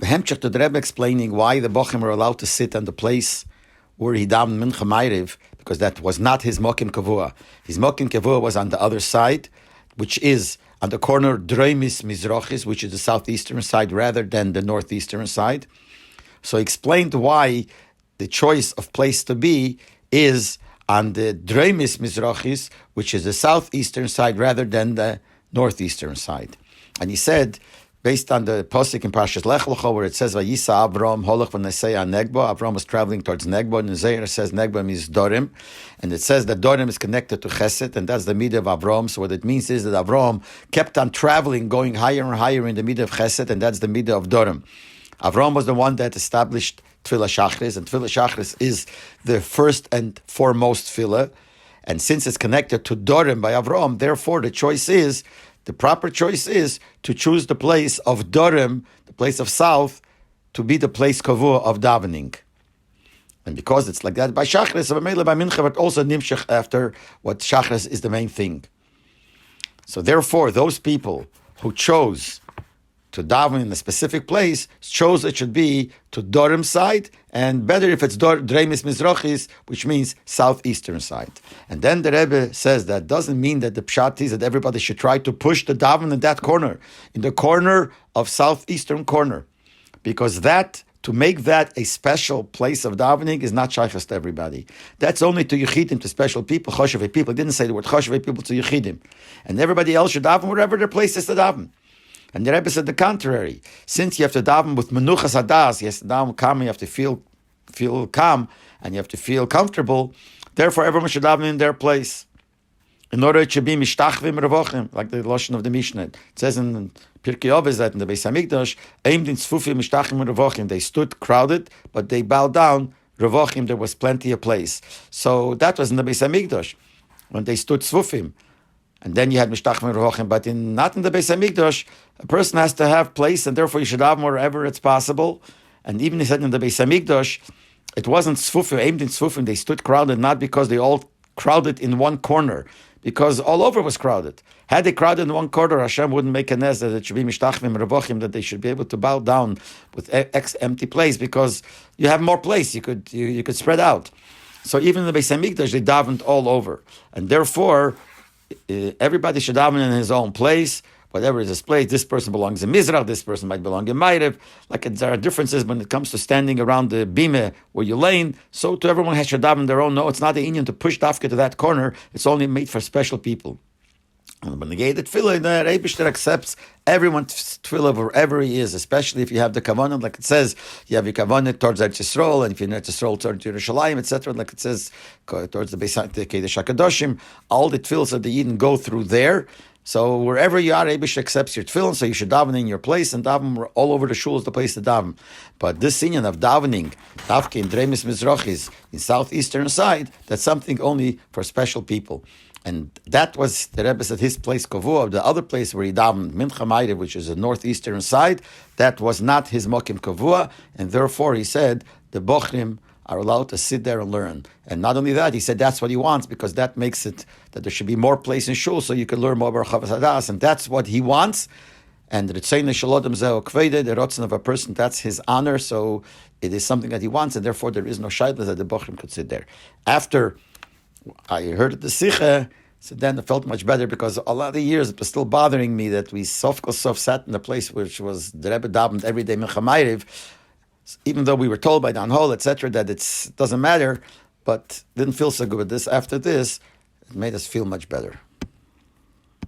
Hemchach to the Rebbe explaining why the Bochim were allowed to sit on the place where he davened Mincha Ma'ariv, because that was not his Mokim Kavua. His Mokim Kavua was on the other side, which is on the corner Droimis Mizrochis, which is the southeastern side rather than the northeastern side. So he explained why the choice of place to be is on the Droimis Mizrochis, which is the southeastern side rather than the northeastern side. And he said, based on the posik in Parshas Lech Lecha, where it says, "Vayisa Avram holach v'nesei Negbo." Avram was traveling towards Negbo, and the Zohar says Negbo means Dorim, and it says that Dorim is connected to Chesed, and that's the midah of Avram. So what it means is that Avram kept on traveling, going higher and higher in the midah of Chesed, and that's the midah of Dorim. Avram was the one that established Tefillah Shachris, and Tefillah Shachris is the first and foremost tefillah, and since it's connected to Dorim by Avram, therefore the proper choice is to choose the place of Dorim, the place of south, to be the place kavua of davening. And because it's like that by Shachris, by Mincha, but also Nimshach after what Shachris is the main thing. So therefore, those people who chose to daven in a specific place chose it should be to Dorim side, and better if it's Dreimis Mizrochis, which means southeastern side. And then the Rebbe says that doesn't mean that the pshat is that everybody should try to push the daven in that corner, in the corner of southeastern corner, because that, to make that a special place of davening is not shaykhs to everybody. That's only to Yechidim, to special people, Choshavei people. It didn't say the word Choshavei people to Yechidim. And everybody else should daven wherever their place is to daven. And the Rebbe said the contrary. Since you have to daven with menuchas hadas, you have to daven calm, you have to feel calm, and you have to feel comfortable. Therefore, everyone should daven in their place. In order it should be mishtachvim revochim, like the Lashon of the Mishnah. It says in Pirkei Avos that in the Beis Hamikdash, aim din tzfufim mishtachvim revochim. They stood crowded, but they bowed down. Revochim, there was plenty of place. So that was in the Beis Hamikdash, when they stood tzfufim. And then you had mishtachvim revochim, but not in the Beis Hamikdash. A person has to have place, and therefore you should daven wherever it's possible. And even he said in the Beis Hamikdash, it wasn't tzfufim, aimed in tzfufim. They stood crowded, not because they all crowded in one corner, because all over was crowded. Had they crowded in one corner, Hashem wouldn't make a nez that it should be mishtachvim revochim, that they should be able to bow down with empty place, because you have more place. You could spread out. So even in the Beis Hamikdash, they davened all over, and therefore everybody should daven in his own place. Whatever is his place, this person belongs in Mizrach, this person might belong in Ma'ariv. Like there are differences when it comes to standing around the bime where you're laying. So to everyone has to daven their own. No, it's not the Indian to push dafka to that corner. It's only made for special people. And when the Geidet Tefillah, the Rebbe accepts everyone's tefillah wherever he is, especially if you have the kavanah, like it says, you have your kavanah towards Eretz Yisrael, and if you're in Eretz Yisrael towards Yerushalayim, etc., like it says, towards the Beis Kodesh HaKadoshim, all the tefillahs of the Yidden go through there. So wherever you are, Rebbe accepts your tefillin, so you should daven in your place, and daven all over the shul is the place to daven. But this inyan of davening, Davke in Dreimis Mizrochis, in southeastern side, that's something only for special people. And that was, the Rebbe said, his place, Kavua. The other place where he davened, Mincha Ma'ariv, which is the northeastern side, that was not his Mokim Kavua, and therefore he said, the Bochrim are allowed to sit there and learn. And not only that, he said that's what he wants, because that makes it that there should be more place in shul, so you can learn more about Chavas Hadas, and that's what he wants. And the Ritzein Shalodem Zeh Kvede, the Rotzen of a person, that's his honor, so it is something that he wants, and therefore there is no shaila that the Bochrim could sit there. After I heard the Sicha, so then it felt much better, because a lot of years it was still bothering me that we sof sat in the place which was the Rebbe davened every day Mincha Ma'ariv, even though we were told by Dan Hol, etc., that it doesn't matter, but didn't feel so good with this. After this, it made us feel much better.